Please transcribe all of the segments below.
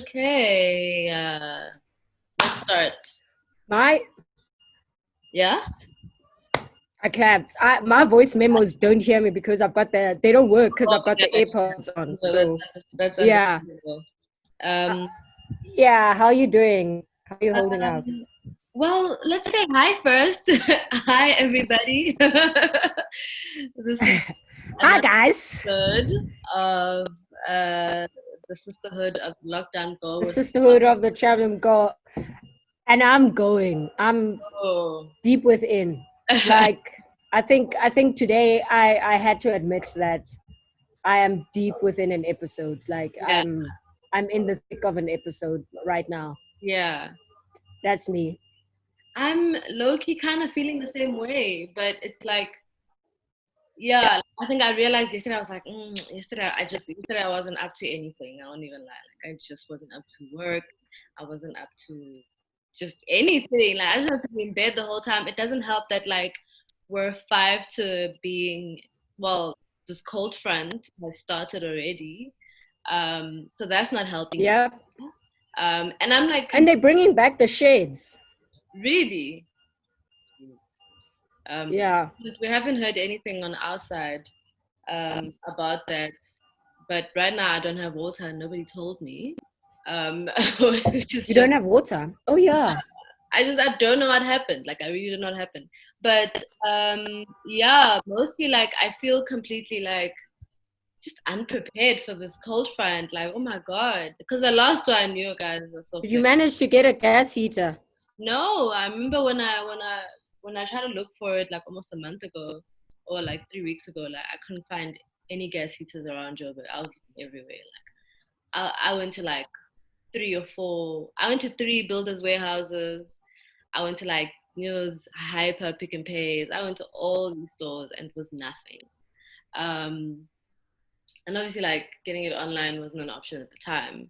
Okay, let's start. My Yeah? I clapped. My voice memos don't hear me because I've got they don't work because I've got yeah, the AirPods on. no, So that's yeah, understandable. uh, Um, yeah. How are you doing? How are you holding up? well, let's say hi first. Hi, everybody. This is Hi another guys, episode of uh, the Sisterhood of Lockdown Go the with Sisterhood of the Traveling Girl, and I'm going. I'm Oh. deep within. Like I think today I had to admit that I am deep within an episode. Like Yeah, I'm in the thick of an episode right now. yeah. That's me. I'm low-key kind of feeling the same way, but it's like, yeah, I think I realized yesterday, I was like, yesterday I wasn't up to anything. I won't even lie. Like, I just wasn't up to work. I wasn't up to just anything. Like, I just had to be in bed the whole time. It doesn't help that, like, we're 5 to being, well, this cold front has started already. So that's not helping it. Yeah. And I'm like, And they're bringing back the shades. really? Jeez. Yeah. We haven't heard anything on our side about that. But right now, I don't have water. Nobody told me. Which is You just, don't have water? Oh, yeah. I don't know what happened. Like, I really don't know what happened. But yeah, mostly like I feel completely like just unprepared for this cold front. Like, oh my God. Because the last one I knew, guys, was so Did you fresh. manage to get a gas heater? No, I remember when I tried to look for it like almost a month ago or like 3 weeks ago, like I couldn't find any gas heaters around Joburg. I was everywhere. Like I went to like 3 or 4. I went to 3 builders warehouses. I went to like News, Hyper, Pick and Pays. I went to all these stores and it was nothing. Um, and obviously like getting it online wasn't an option at the time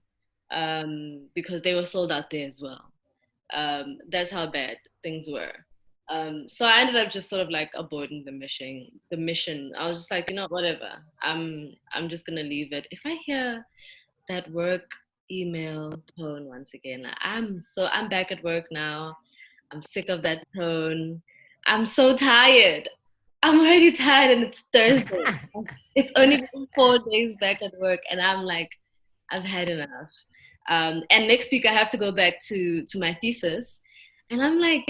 because they were sold out there as well. That's how bad things were. So I ended up just sort of like avoiding the mission. I was just like, whatever. I'm just gonna leave it. If I hear that work email tone once again, like, I'm back at work now. I'm sick of that tone. I'm so tired. I'm already tired, and it's Thursday. It's only been 4 days back at work, and I'm like, I've had enough. And next week I have to go back to my thesis, and I'm like,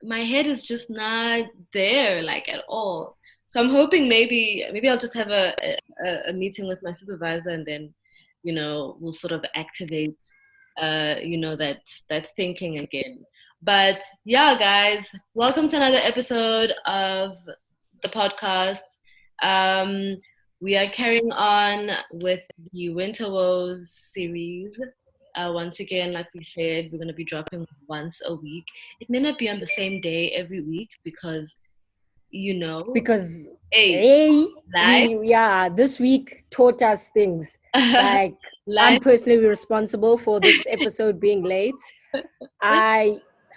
my head is just not there like at all. So I'm hoping maybe I'll just have a meeting with my supervisor, and then we'll sort of activate that thinking again. But yeah, guys, welcome to another episode of the podcast. Um, we are carrying on with the Winter Woes series. Once again, like we said, we're going to be dropping once a week. It may not be on the same day every week because, Because, hey, hey, life, this week taught us things. Like, I'm life, personally responsible for this episode being late.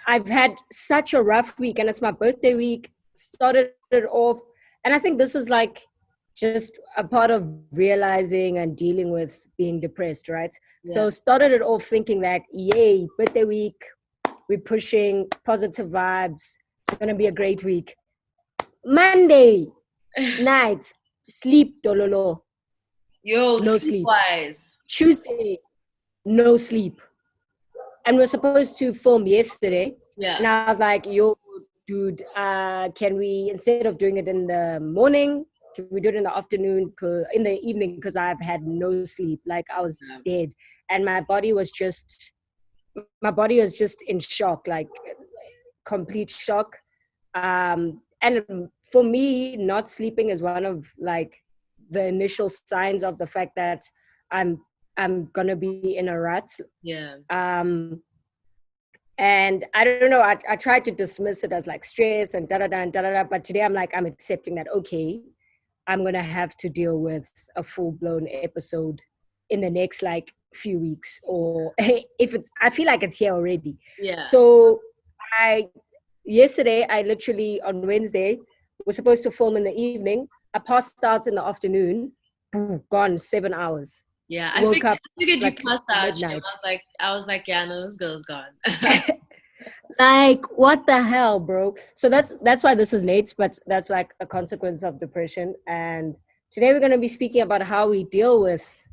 I've had such a rough week, and it's my birthday week. Started it off, and I think this is like just a part of realizing and dealing with being depressed, right? yeah. So started it off thinking that, yay, birthday week, we're pushing positive vibes. It's gonna be a great week. Monday night, sleep dololo, Yo, no sleep. sleep-wise. Tuesday, no sleep. And we're supposed to film yesterday. Yeah. And I was like, yo, dude, can we, instead of doing it in the morning, can we do it in the afternoon, in the evening, because I've had no sleep. Like I was dead. And my body was just in shock, like complete shock. And for me, not sleeping is one of like the initial signs of the fact that I'm gonna be in a rut. Yeah. And I don't know, I tried to dismiss it as like stress and da-da-da and da-da-da, but today I'm like, I'm accepting that, okay, I'm going to have to deal with a full-blown episode in the next like few weeks, or I feel like it's here already. Yeah. So yesterday, I literally, on Wednesday, was supposed to film in the evening. I passed out in the afternoon, gone 7 hours. Yeah, woke up I figured you like passed out. Shit. midnight. I was like, yeah, no, this girl's gone. Like, what the hell, bro? So that's why this is late, but that's like a consequence of depression. And today we're going to be speaking about how we deal with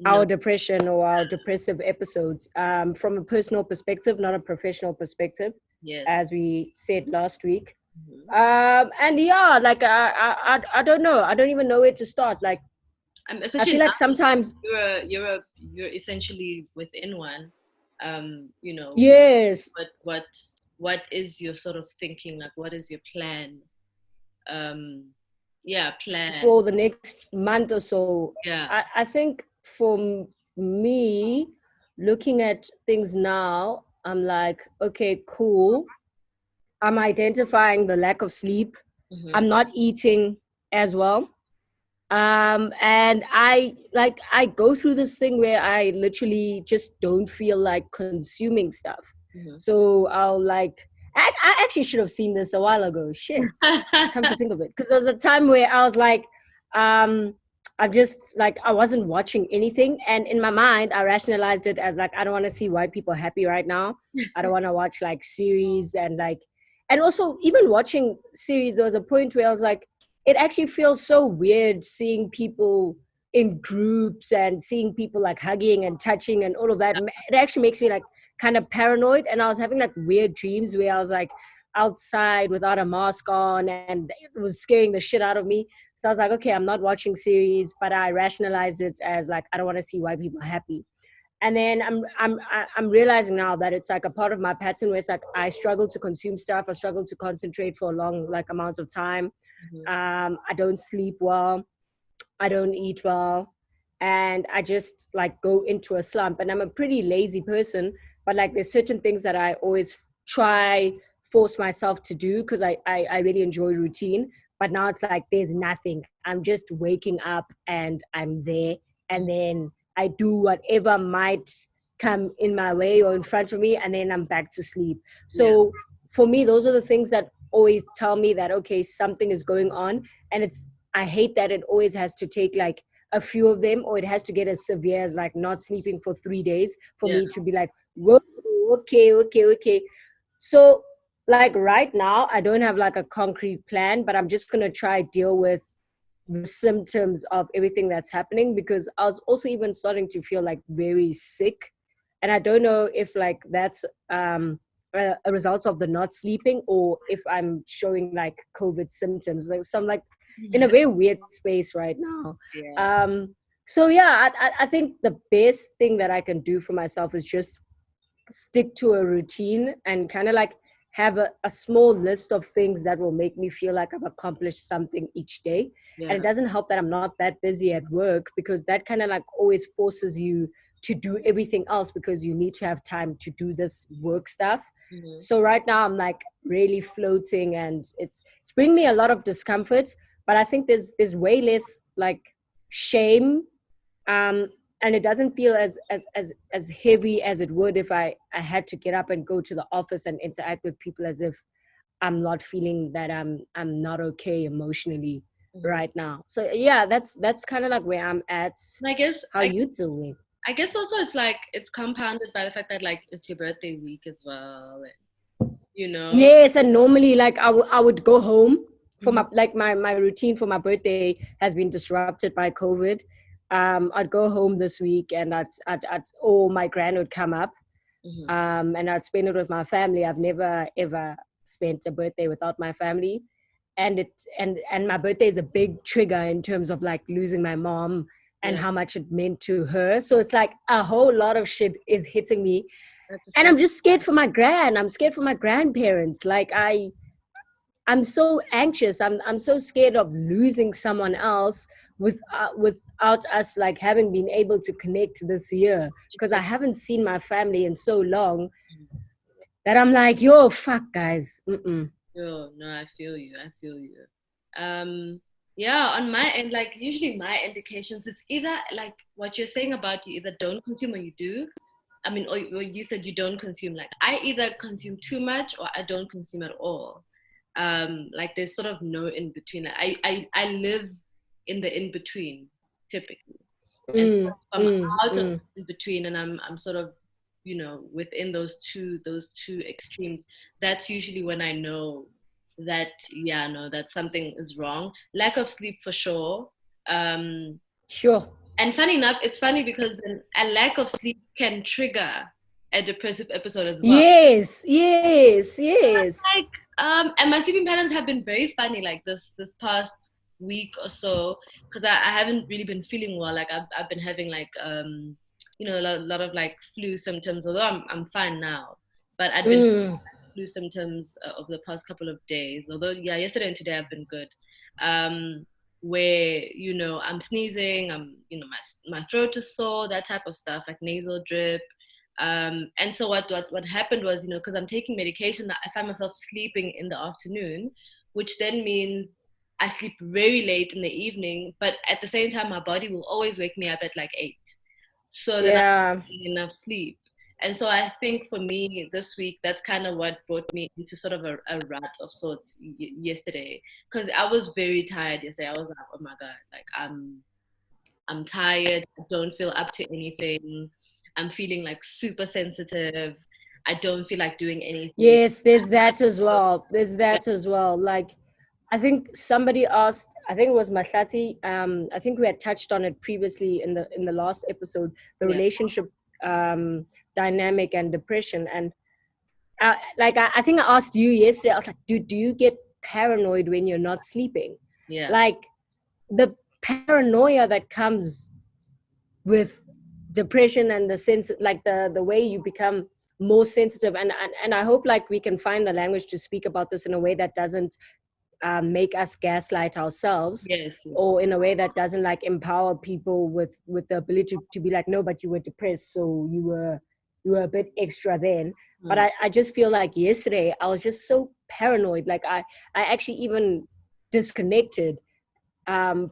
No, our depression or our depressive episodes from a personal perspective, not a professional perspective, yes. as we said last week. Mhm. And yeah, like I don't know. I don't even know where to start. Like, I Especially feel now like sometimes, you're essentially within one. You know, yes, what what is your sort of thinking? Like, what is your plan? Um, yeah, plan. for the next month or so. Yeah. I think for me, looking at things now, I'm like, okay, cool. I'm identifying the lack of sleep. Mm-hmm. I'm not eating as well. And I go through this thing where I literally just don't feel like consuming stuff. Mm-hmm. So I'll like, I actually should have seen this a while ago. Shit, come to think of it, because there was a time where I was like, um I'm just like, I wasn't watching anything, and in my mind I rationalized it as like, I don't want to see white people happy right now. I don't want to watch like series, and like, and also even watching series, there was a point where I was like, it actually feels so weird seeing people in groups and seeing people like hugging and touching and all of that. It actually makes me like kind of paranoid, and I was having like weird dreams where I was like outside without a mask on, and it was scaring the shit out of me. So I was like, okay, I'm not watching series, but I rationalized it as like, I don't want to see white people happy. And then I'm realizing now that it's like a part of my pattern where it's like, I struggle to consume stuff, I struggle to concentrate for long like amounts of time. I don't sleep well, I don't eat well, and I just like go into a slump. And I'm a pretty lazy person, but like there's certain things that I always try force myself to do because I really enjoy routine. But now it's like there's nothing. I'm just waking up and I'm there, and then I do whatever might come in my way or in front of me, and then I'm back to sleep. Yeah. So for me, those are the things that always tell me that okay, something is going on. And it's, I hate that it always has to take like a few of them, or it has to get as severe as like not sleeping for 3 days for Yeah. me to be like, whoa, okay. So like right now, I don't have like a concrete plan, but I'm just gonna try deal with the symptoms of everything that's happening, because I was also even starting to feel like very sick. And I don't know if like that's a result of the not sleeping, or if I'm showing like COVID symptoms. Like, so I'm like in a very weird space right now. Yeah. So yeah, I think the best thing that I can do for myself is just stick to a routine and kind of like have a small list of things that will make me feel like I've accomplished something each day. And Yeah. it doesn't help that I'm not that busy at work, because that kind of like always forces you to do everything else because you need to have time to do this work stuff. Mm-hmm. So right now I'm like really floating, and it's bringing me a lot of discomfort, but I think there's way less like shame, and it doesn't feel as heavy as it would if I had to get up and go to the office and interact with people, as if I'm not feeling that I'm not okay emotionally right now. So yeah, that's kind of like where I'm at. And I guess How you doing? I guess also it's like it's compounded by the fact that like it's your birthday week as well, and, you know. Yes, and normally like I would go home for Mhm. my like my routine for my birthday has been disrupted by COVID. I'd go home this week, and I'd or my grand would come up, Mhm. and I'd spend it with my family. I've never ever spent a birthday without my family, and my birthday is a big trigger in terms of like losing my mom and Yeah. how much it meant to her. So it's like a whole lot of shit is hitting me, At the and same I'm just scared for my grand. I'm scared for my grandparents. Like I'm so anxious. I'm so scared of losing someone else without us like having been able to connect this year, because I haven't seen my family in so long that I'm like, yo, fuck, guys. Mm-mm. Oh, no, I feel you. I feel you. Yeah, on my end, like usually my indications, it's either like what you're saying about you either don't consume or you do. I mean, or you said you don't consume. Like I either consume too much or I don't consume at all. Like there's sort of no in between. I live in the in between typically. And so if I'm out of in between, and I'm sort of, you know, within those two extremes, that's usually when I know that, yeah, no, that something is wrong. Lack of sleep for sure. Sure. And funny enough, it's funny because then a lack of sleep can trigger a depressive episode as well. Yes, yes, yes. Like, and my sleeping patterns have been very funny, like this past week or so, because I haven't really been feeling well. Like I've been having like you know, a lot of like flu symptoms. Although I'm fine now, but I'd been flu symptoms over the past couple of days. Although yeah, yesterday and today I've been good. Where, you know, I'm sneezing, I'm, you know, my throat is sore, that type of stuff, like nasal drip. And so what happened was, you know, because I'm taking medication, I find myself sleeping in the afternoon, which then means I sleep very late in the evening, but at the same time my body will always wake me up at like 8, so then I'm not getting enough sleep. And so I think for me this week, that's kind of what brought me into sort of a rut of sorts yesterday, because I was very tired yesterday. I was like, oh my god, like I'm tired. I don't feel up to anything. I'm feeling like super sensitive. I don't feel like doing anything. Yes, there's that as well. There's that as well. Like, I think somebody asked, I think it was Mahlati, I think we had touched on it previously in the last episode, the relationship dynamic and depression. And I think I asked you yesterday, I was like, do you get paranoid when you're not sleeping? Yeah. Like, the paranoia that comes with depression and the sense, like the way you become more sensitive, and I hope like we can find the language to speak about this in a way that doesn't make us gaslight ourselves, yes. or in a way that doesn't like empower people with the ability to be like, no, but you were depressed, so you were a bit extra then. But I just feel like yesterday I was just so paranoid, like I actually even disconnected from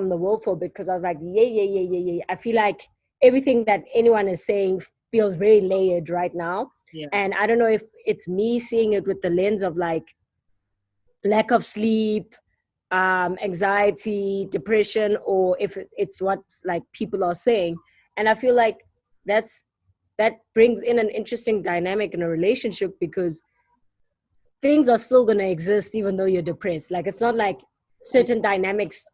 the world for a bit, because I was like, yeah. I feel like everything that anyone is saying feels very layered right now. Yeah. And I don't know if it's me seeing it with the lens of like lack of sleep, anxiety, depression, or if it's what like people are saying. And I feel like that brings in an interesting dynamic in a relationship, because things are still going to exist even though you're depressed. Like, it's not like certain dynamics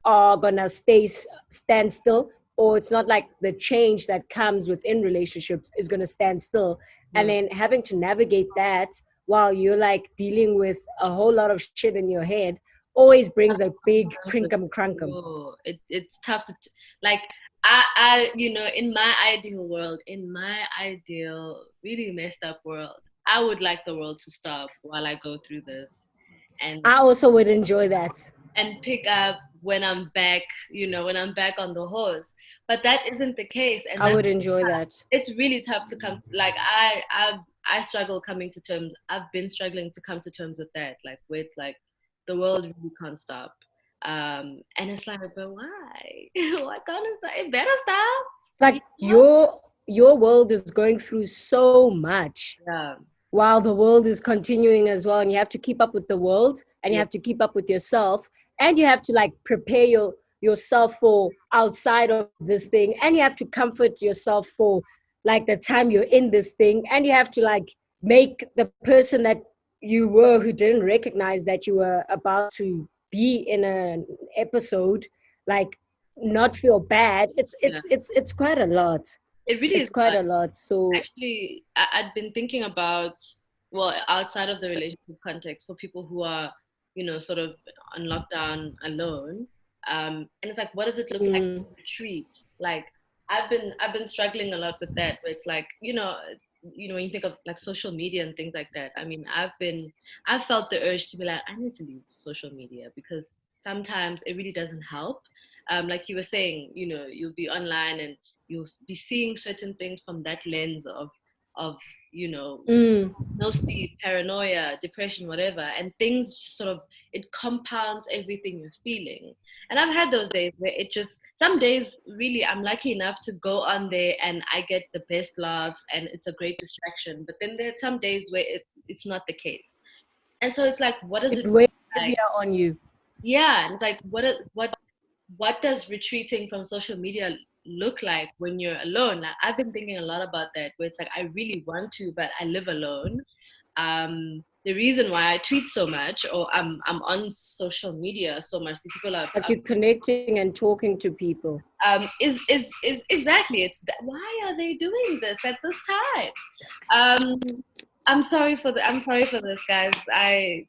are going to stand still, or it's not like the change that comes within relationships is going to stand still. And then having to navigate that while you're like dealing with a whole lot of shit in your head always brings a big crinkum crunkum. Oh, it's tough to like. I you know, in my ideal world, in my ideal really messed up world, I would like the world to stop while I go through this, and I also would enjoy that, and pick up when I'm back, you know, when I'm back on the horse. But that isn't the case, and I would enjoy that. it's really tough to come. Like I struggle coming to terms. I've been struggling to come to terms with that. Like, where it's like the world really can't stop. And it's like, but why? Why can't it stop? It better stop. It's like your world is going through so much. Yeah. While the world is continuing as well, and you have to keep up with the world, and you have to keep up with yourself, and you have to like prepare yourself for outside of this thing, and you have to comfort yourself for like the time you're in this thing, and you have to like make the person that you were, who didn't recognize that you were about to be in an episode, like not feel bad. It's quite a lot. It really It's is quite a lot. So actually, I'd been thinking about, well, outside of the relationship context, for people who are, you know, sort of on lockdown alone, and it's like, what does it look like to retreat? Like, I've been struggling a lot with that, where it's like, when you think of like social media and things like that. I mean, I've felt the urge to be like, I need to leave social media, because sometimes it really doesn't help. Like you were saying, you know, you'll be online and you'll be seeing certain things from that lens of you know, no sleep, paranoia, depression, whatever, and things just sort of, it compounds everything you're feeling. And I've had those days where it just, some days really I'm lucky enough to go on there and I get the best laughs and it's a great distraction, but then there are some days where it's not the case. And so it's like, what does it weighs like? heavier on you. Yeah, and it's like, what does retreating from social media look like when you're alone. Like, I've been thinking a lot about that, where it's like I really want to, but I live alone. The reason why I tweet so much, or I'm on social media so much, the people Like you're connecting and talking to people. Is exactly, it's that, why are they doing this at this time? I'm sorry for this, guys.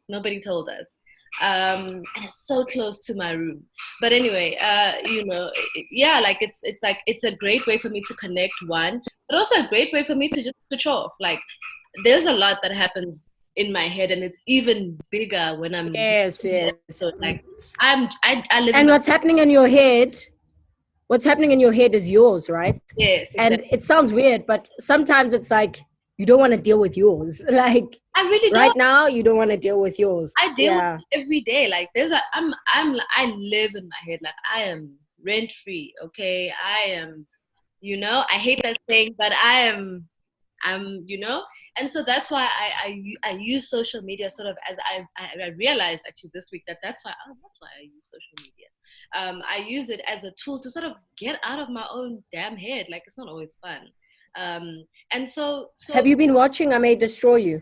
Nobody told us. And it's so close to my room. But anyway, yeah, like it's like it's a great way for me to connect, one, but also a great way for me to just switch off. Like, there's a lot that happens in my head, and it's even bigger when I'm yes. So like I live. And what's happening in your head? What's happening in your head is yours, right? Yes, exactly. And it sounds weird, but sometimes it's like you don't want to deal with yours. Like I really don't. Right now, you don't want to deal with yours. I deal with it every day. Like I live in my head. Like, I am rent free. Okay, I am. I hate that saying, but I'm. And so that's why I use social media sort of as I realized actually this week that's why I use social media. I use it as a tool to sort of get out of my own damn head. Like, it's not always fun. And so have you been watching I May Destroy You?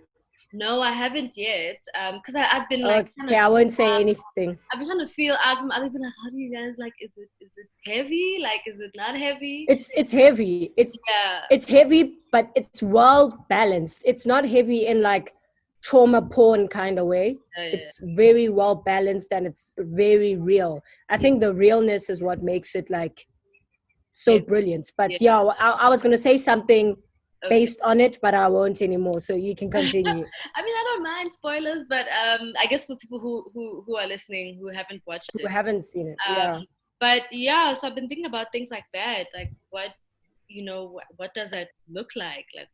No, I haven't yet. Because I've been like. Okay, I won't say anything. I've been trying to feel out from other people. Like, how do you guys like? Is it heavy? Like, is it not heavy? It's heavy. It's heavy, but it's well balanced. It's not heavy in like trauma porn kind of way. It's very well balanced, and it's very real. I think the realness is what makes it like so brilliant. But I was gonna say something based on it, but I won't anymore, so you can continue. I mean, I don't mind spoilers, but I guess for people who are listening who haven't watched it, who haven't seen it, but yeah, so I've been thinking about things like that, like what does that look like? Like,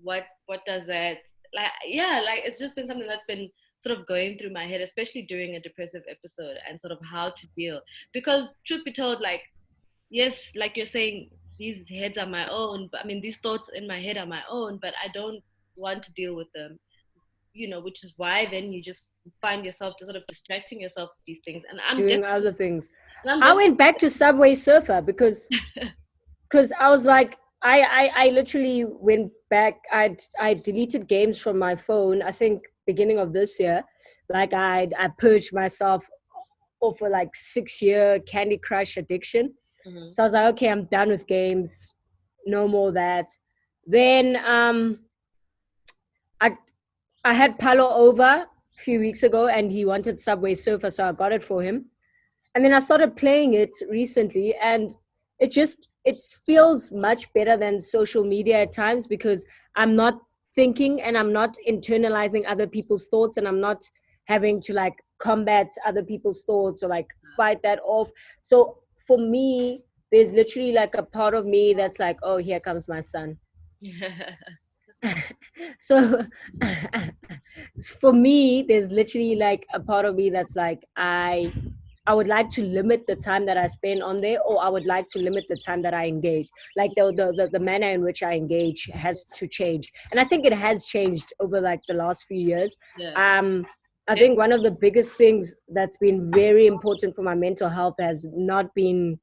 what does that, like, like, it's just been something that's been sort of going through my head, especially during a depressive episode, and sort of how to deal, because truth be told, like, yes, like you're saying, these heads are my own, but I mean, these thoughts in my head are my own, but I don't want to deal with them, which is why then you just find yourself just sort of distracting yourself with these things, and I'm doing other things. I went back to Subway Surfer because I was like, I literally went back. I deleted games from my phone, I think beginning of this year. Like I purged myself off a like 6-year Candy Crush addiction. Mm-hmm. So I was like, okay, I'm done with games. No more that. Then I had Palo over a few weeks ago, and he wanted Subway Surfer, so I got it for him. And then I started playing it recently, and it feels much better than social media at times, because I'm not thinking and I'm not internalizing other people's thoughts, and I'm not having to like combat other people's thoughts or like fight that off. So for me, there's literally like a part of me that's like, oh, here comes my son. So for me, there's literally like a part of me that's like, I would like to limit the time that I spend on there, or I would like to limit the time that I engage. Like the manner in which I engage has to change. And I think it has changed over like the last few years. Yeah. I think one of the biggest things that's been very important for my mental health has been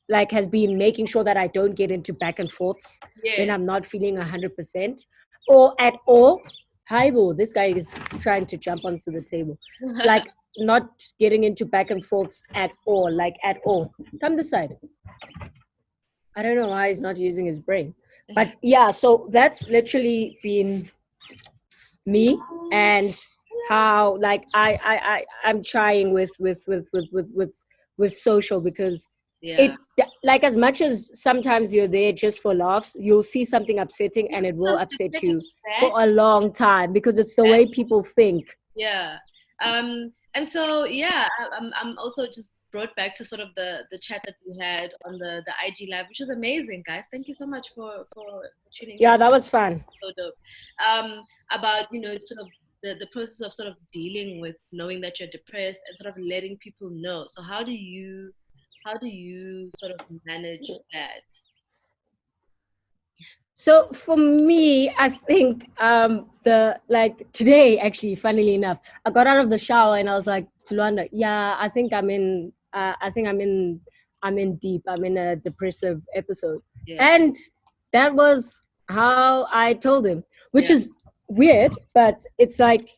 making sure that I don't get into back and forths when I'm not feeling 100% or at all. Hi-bo, this guy is trying to jump onto the table. Like not getting into back and forths at all, like at all. Come this side. I don't know why he's not using his brain. But yeah, so that's literally been me, and how like I'm trying with social, because it, like, as much as sometimes you're there just for laughs, you'll see something upsetting and it will upset you for a long time, because it's the way people think. And so I'm also just brought back to sort of the chat that we had on the IG live, which was amazing, guys. Thank you so much for tuning in. That was fun. So dope. About sort of the process of sort of dealing with knowing that you're depressed and sort of letting people know. So how do you sort of manage that? So for me, I think today, actually, funnily enough, I got out of the shower and I was like, Tulwanda, I think I'm in I'm in deep. I'm in a depressive episode. Yeah. And that was how I told him, which Yeah. is weird, but it's like,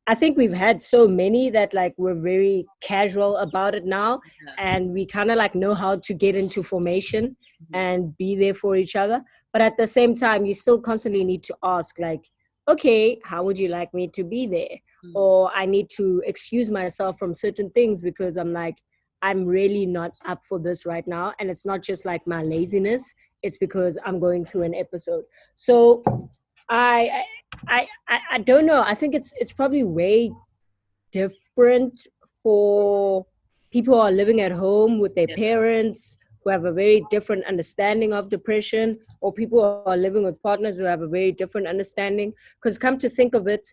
I think we've had so many that like we're very casual about it now. Yeah. And we kind of like know how to get into formation and be there for each other. But at the same time, you still constantly need to ask, like, okay, how would you like me to be there? Or I need to excuse myself from certain things because I'm like, I'm really not up for this right now. And it's not just like my laziness, it's because I'm going through an episode. So I I don't know. I think it's probably way different for people who are living at home with their Yeah. parents who have a very different understanding of depression, or people who are living with partners who have a very different understanding. Because come to think of it,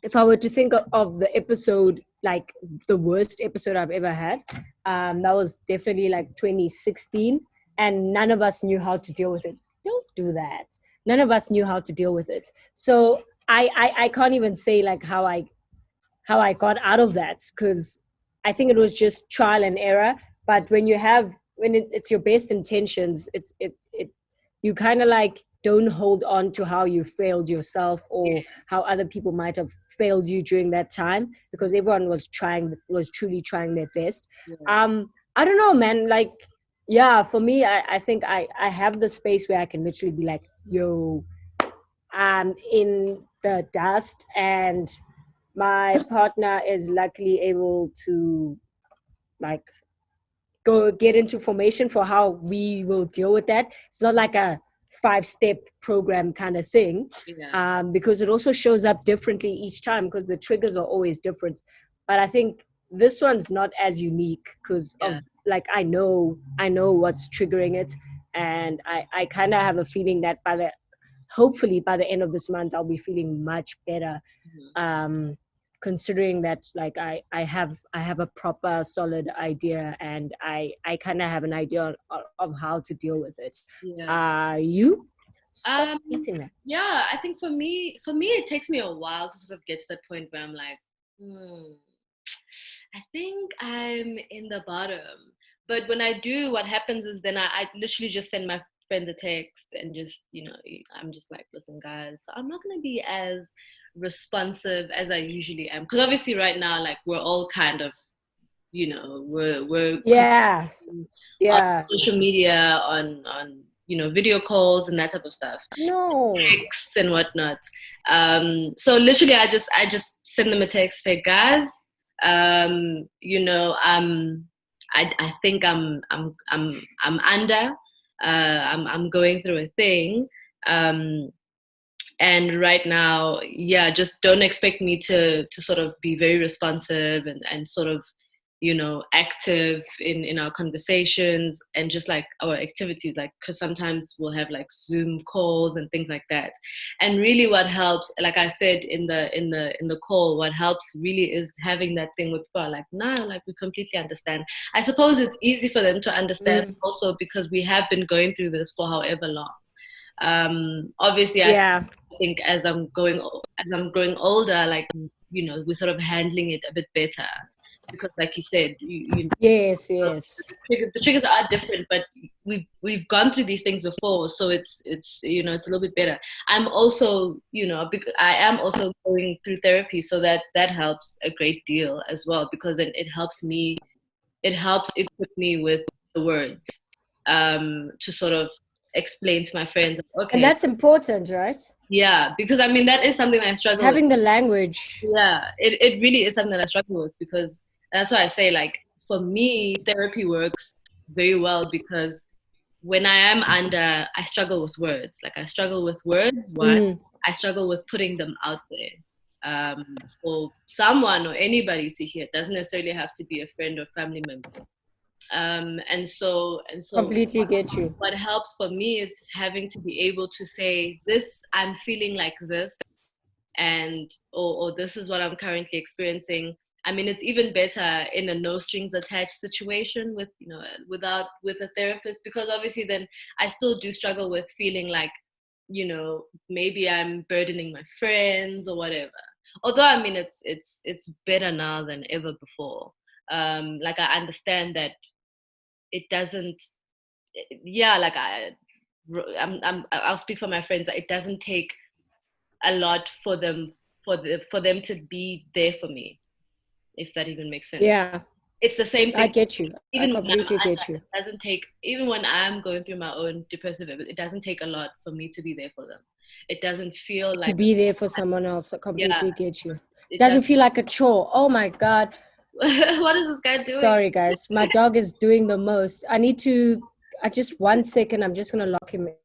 if I were to think of the episode, like the worst episode I've ever had, that was definitely like 2016, and none of us knew how to deal with it. Don't do that. None of us knew how to deal with it. So I can't even say like how I got out of that, because I think it was just trial and error. But when it's your best intentions, it you kind of like don't hold on to how you failed yourself or how other people might have failed you during that time, because everyone was truly trying their best. I don't know, man. Like, yeah, for me, I think I have the space where I can literally be like, yo, I'm in the dust, and my partner is luckily able to like go get into formation for how we will deal with that. It's not like a 5-step program kind of thing, because it also shows up differently each time, because the triggers are always different. But I think this one's not as unique because of like I know what's triggering it, and I kind of have a feeling that hopefully by the end of this month I'll be feeling much better, considering that like I have a proper solid idea, and I kind of have an idea of how to deal with it. You stop getting that. Yeah, I think for me it takes me a while to sort of get to that point where I'm like, I think I'm in the bottom. But when I do, what happens is then I literally just send my friends a text and just, I'm just like, listen, guys, I'm not going to be as responsive as I usually am. Because obviously right now, like, we're all kind of, we're on social media, on video calls and that type of stuff. Texts and whatnot. So literally I just send them a text, say, guys, I think I'm under. I'm going through a thing. And right now, just don't expect me to sort of be very responsive and sort of, active in our conversations and just like our activities, like, because sometimes we'll have like Zoom calls and things like that. And really what helps, like I said in the call, what helps really is having that thing with people like, nah, like, we completely understand. I suppose it's easy for them to understand also because we have been going through this for however long. Obviously I think as I'm growing older, like, we're sort of handling it a bit better. Because, like you said, yes, the triggers are different, but we've gone through these things before, so it's it's a little bit better. I'm also, I am also going through therapy, so that helps a great deal as well, because it helps equip me with the words to sort of explain to my friends. Okay, and that's important, right? Yeah, because I mean that is something that I struggle with. Having the language. Yeah, it really is something that I struggle with, because that's why I say, like, for me, therapy works very well because when I am under, I struggle with words. Like, I struggle with words. One, I struggle with putting them out there for someone or anybody to hear. It doesn't necessarily have to be a friend or family member. And so completely get you. What helps for me is having to be able to say, this, I'm feeling like this, and or this is what I'm currently experiencing. I mean, it's even better in a no strings attached situation with with a therapist, because obviously then I still do struggle with feeling like, maybe I'm burdening my friends or whatever. Although I mean it's better now than ever before. Like, I understand that it doesn't, yeah, like I'll speak for my friends, like, it doesn't take a lot for them to be there for me, if that even makes sense. Yeah. It's the same thing. I get you. Even I completely get you. It doesn't take, even when I'm going through my own depressive, it doesn't take a lot for me to be there for them. It doesn't feel like to be there for someone else. I completely get you. It doesn't feel like a chore. Oh my God. What is this guy doing? Sorry guys, my dog is doing the most. I just 1 second, I'm just gonna lock him in.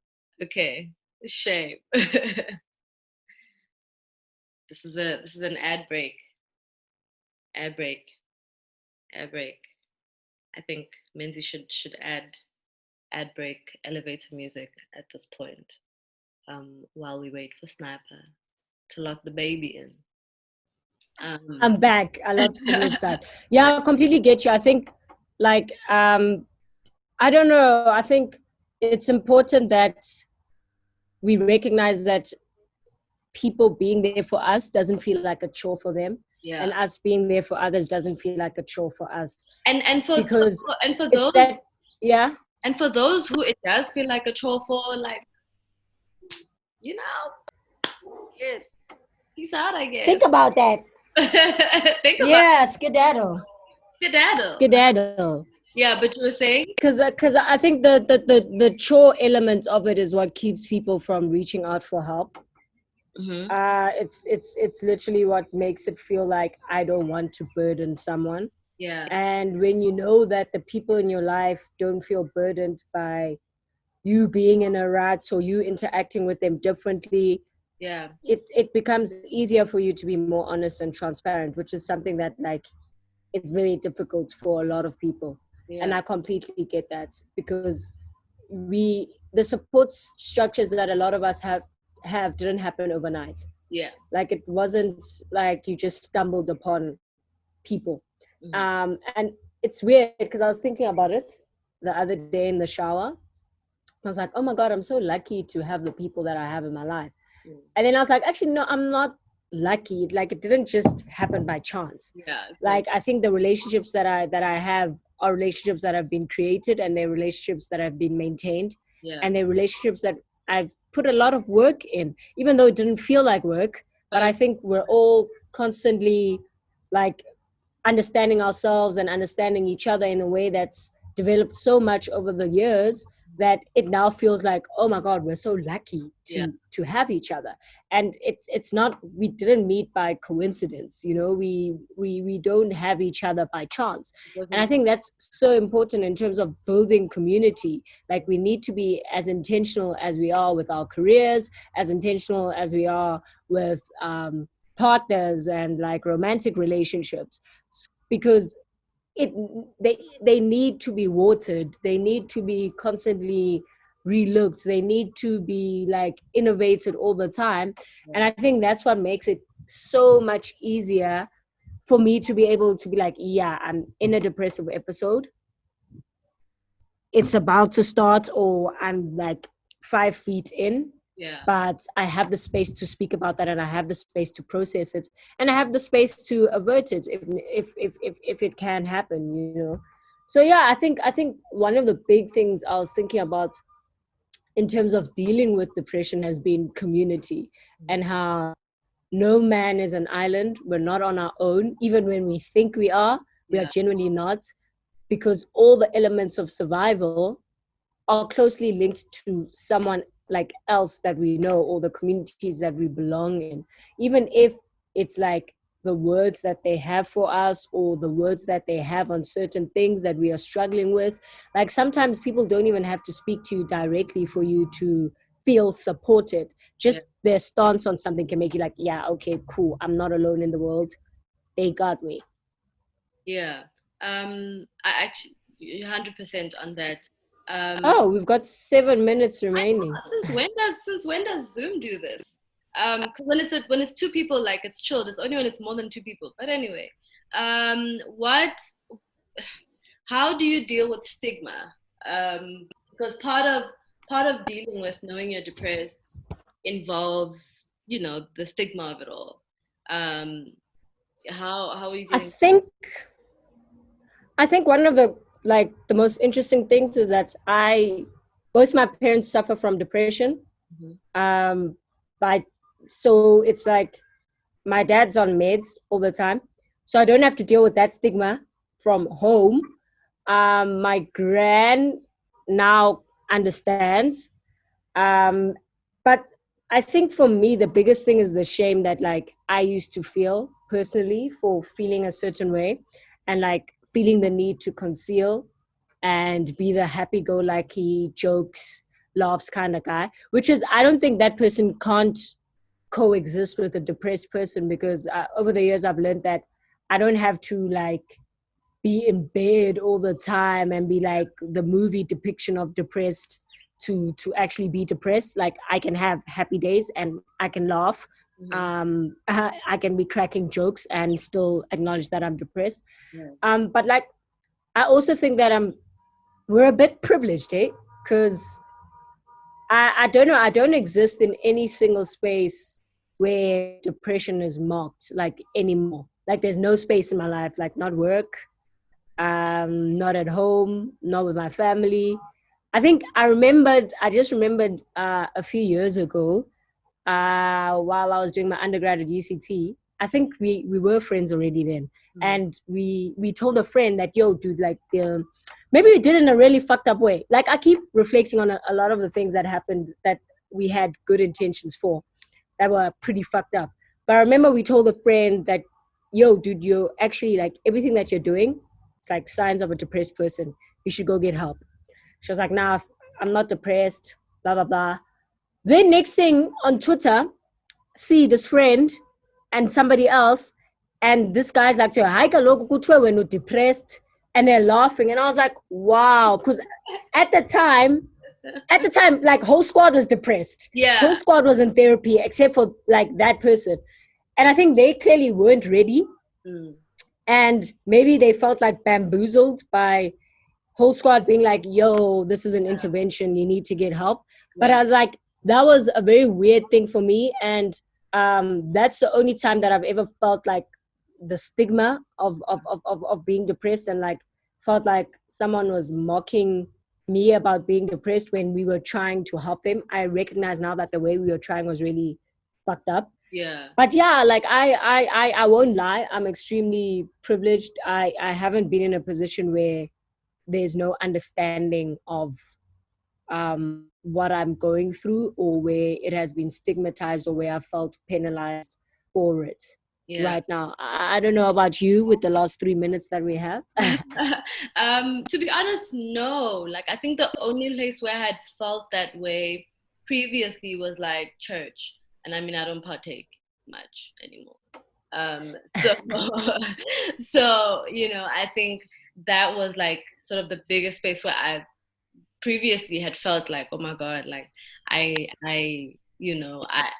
Okay, shame. This is an ad break. Ad break. I think Menzi should add ad break elevator music at this point, while we wait for Sniper to lock the baby in. I'm back. I love to come inside. Yeah, I completely get you. I think, like, I don't know. I think it's important that we recognize that people being there for us doesn't feel like a chore for them. Yeah. And us being there for others doesn't feel like a chore for us. And for those yeah. And for those who it does feel like a chore for, like, you know, yeah, peace out, I guess. Think about that. Skedaddle. Yeah, but you were saying? Because I think the chore element of it is what keeps people from reaching out for help. Mm-hmm. It's literally what makes it feel like I don't want to burden someone. Yeah. And when you know that the people in your life don't feel burdened by you being in a rut or you interacting with them differently, yeah, it becomes easier for you to be more honest and transparent, which is something that, like, it's very difficult for a lot of people. Yeah. And I completely get that, because the support structures that a lot of us have didn't happen overnight. Yeah. Like, it wasn't like you just stumbled upon people. Mm-hmm. And it's weird because I was thinking about it the other day in the shower. I was like, oh my God, I'm so lucky to have the people that I have in my life. Mm. And then I was like, actually, no, I'm not lucky. Like, it didn't just happen by chance. Yeah. Like, I think the relationships that I have are relationships that have been created, and they're relationships that have been maintained. Yeah. And they're relationships that I've put a lot of work in, even though it didn't feel like work. But I think we're all constantly, like, understanding ourselves and understanding each other in a way that's developed so much over the years that it now feels like, oh my God, we're so lucky to have each other. And it's not, we didn't meet by coincidence, you know, we don't have each other by chance. And I think that's so important in terms of building community. Like, we need to be as intentional as we are with our careers, as intentional as we are with partners and, like, romantic relationships, because they need to be watered, they need to be constantly relooked, they need to be, like, innovated all the time. And I think that's what makes it so much easier for me to be able to be like, yeah, I'm in a depressive episode, it's about to start, or I'm like 5 feet in. Yeah. But I have the space to speak about that, and I have the space to process it, and I have the space to avert it if it can happen, you know. So yeah, I think one of the big things I was thinking about in terms of dealing with depression has been community, and how no man is an island. We're not on our own, even when we think we are genuinely not, because all the elements of survival are closely linked to someone like else that we know, or the communities that we belong in. Even if it's like the words that they have for us, or the words that they have on certain things that we are struggling with. Like, sometimes people don't even have to speak to you directly for you to feel supported. Just their stance on something can make you like, yeah, okay, cool, I'm not alone in the world, they got me. Yeah. I actually 100% on that. We've got 7 minutes remaining. Since when does Zoom do this? Because when it's 2 people, like, it's chilled. It's only when it's more than 2 people. But anyway, how do you deal with stigma? Because part of dealing with knowing you're depressed involves, you know, the stigma of it all. How are you doing? I think one of the like the most interesting things is that both my parents suffer from depression. But so it's like my dad's on meds all the time, so I don't have to deal with that stigma from home. My gran now understands, um, but I think for me the biggest thing is the shame that like I used to feel personally for feeling a certain way, and like feeling the need to conceal and be the happy-go-lucky, jokes, laughs kind of guy, which is, I don't think that person can't coexist with a depressed person, because over the years I've learned that I don't have to like be in bed all the time and be like the movie depiction of depressed to actually be depressed. Like I can have happy days and I can laugh. I can be cracking jokes and still acknowledge that I'm depressed. But like I also think that we're a bit privileged, eh? Because I don't know, I don't exist in any single space where depression is marked like anymore. Like there's no space in my life, like not work, not at home, not with my family. I just remembered a few years ago, while I was doing my undergrad at UCT. I think we were friends already then. And we told a friend that, yo, dude, like, maybe we did it in a really fucked up way. Like, I keep reflecting on a lot of the things that happened that we had good intentions for that were pretty fucked up. But I remember we told a friend that, yo, dude, you're actually, like, everything that you're doing, it's like signs of a depressed person. You should go get help. She was like, nah, I'm not depressed, blah, blah, blah. Then next thing on Twitter, see this friend and somebody else, and this guy's like, hi, when you're depressed, and they're laughing. And I was like, wow, because at the time, like whole squad was depressed. Whole squad was in therapy except for like that person. And I think they clearly weren't ready. And maybe they felt like bamboozled by whole squad being like, yo, this is an intervention, you need to get help. But I was like, that was a very weird thing for me. And that's the only time that I've ever felt like the stigma of being depressed, and like felt like someone was mocking me about being depressed when we were trying to help them. I recognize now that the way we were trying was really fucked up. But yeah, like I won't lie, I'm extremely privileged. I haven't been in a position where there's no understanding of what I'm going through, or where it has been stigmatized, or where I felt penalized for it. Right now, I don't know about you with the last 3 minutes that we have. To be honest, no. Like, I think the only place where I had felt that way previously was like church, and I mean, I don't partake much anymore. So you know, I think that was like sort of the biggest space where I previously had felt like, oh my God, like I you know, I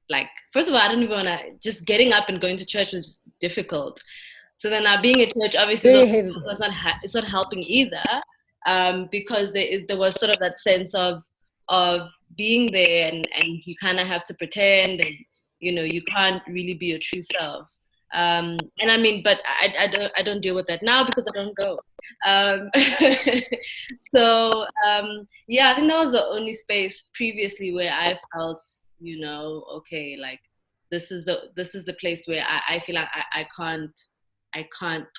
like, first of all, I don't even want to, just getting up and going to church was just difficult. So then now being in church, obviously, it's not helping either, because there was sort of that sense of being there, and you kind of have to pretend, and you know, you can't really be your true self. And I mean, but I don't deal with that now because I don't go. Yeah, I think that was the only space previously where I felt, you know, okay, like this is the place where I feel like I can't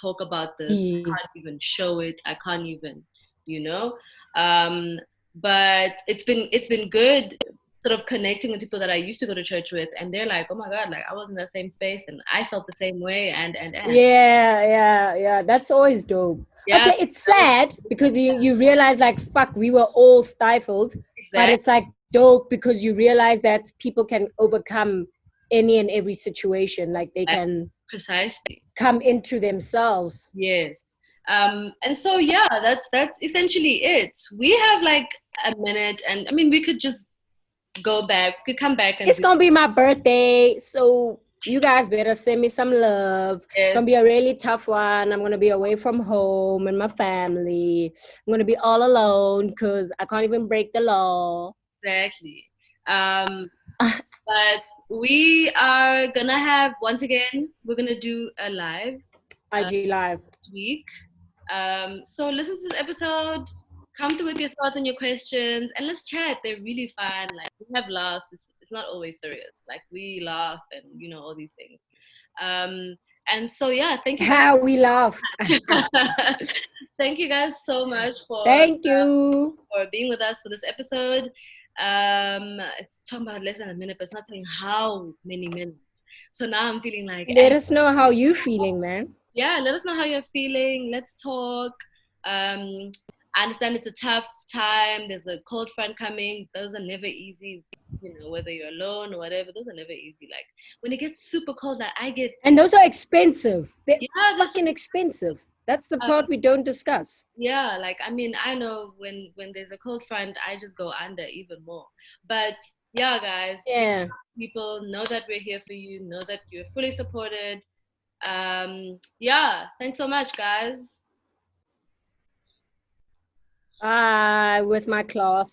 talk about this. I can't even show it. I can't even, you know. But it's been good sort of connecting with people that I used to go to church with, and they're like, oh my God, like I was in that same space and I felt the same way, and yeah, that's always dope. Okay, it's sad because you realize like, fuck, we were all stifled. But it's like dope because you realize that people can overcome any and every situation. Like they can precisely come into themselves. Yes. And so yeah, that's essentially it. We have like a minute, and I mean, we could just go back. We could come back, and it's gonna be my birthday, so you guys better send me some love. It's gonna be a really tough one. I'm gonna be away from home and my family. I'm gonna be all alone because I can't even break the law. Exactly. But we are gonna have, once again, we're gonna do a live IG live this week. So listen to this episode. Come through with your thoughts and your questions, and let's chat. They're really fun. Like we have laughs. It's not always serious. Like we laugh and all these things. And so yeah, thank you guys. How we laugh. Thank you guys so much Thank you for being with us for this episode. It's talking about less than a minute, but it's not saying how many minutes. So now I'm feeling like let us know how you feeling, man. Yeah, let us know how you're feeling. Let's talk. I understand it's a tough time. There's a cold front coming. Those are never easy. Whether you're alone or whatever, those are never easy. Like when it gets super cold, like I get. And those are expensive. They're Yeah, fucking expensive. That's the part we don't discuss. Yeah, like I mean, I know when there's a cold front, I just go under even more. But yeah, guys, Yeah. people know that we're here for you. Know that you're fully supported. Yeah, thanks so much, guys. Bye with my cloth.